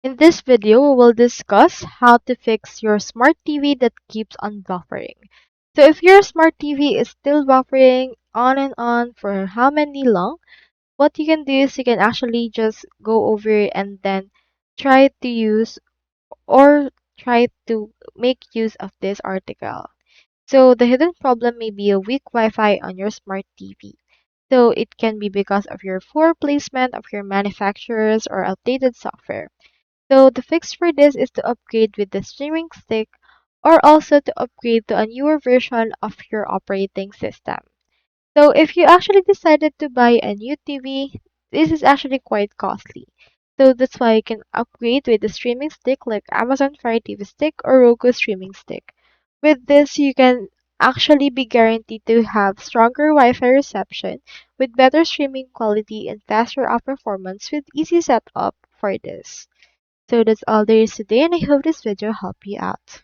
In this video, we will discuss how to fix your smart TV that keeps on buffering. So if your smart TV is still buffering on and on for how many long, what you can do is you can actually just go over it and then try to use or try to make use of this article. So the hidden problem may be a weak Wi-Fi on your smart TV. So it can be because of your poor placement of your manufacturers or outdated software. So the fix for this is to upgrade with the streaming stick or also to upgrade to a newer version of your operating system. So if you actually decided to buy a new TV, this is actually quite costly. So that's why you can upgrade with the streaming stick like Amazon Fire TV Stick or Roku Streaming Stick. With this, you can actually be guaranteed to have stronger Wi-Fi reception with better streaming quality and faster app performance with easy setup for this. So that's all there is today, and I hope this video helped you out.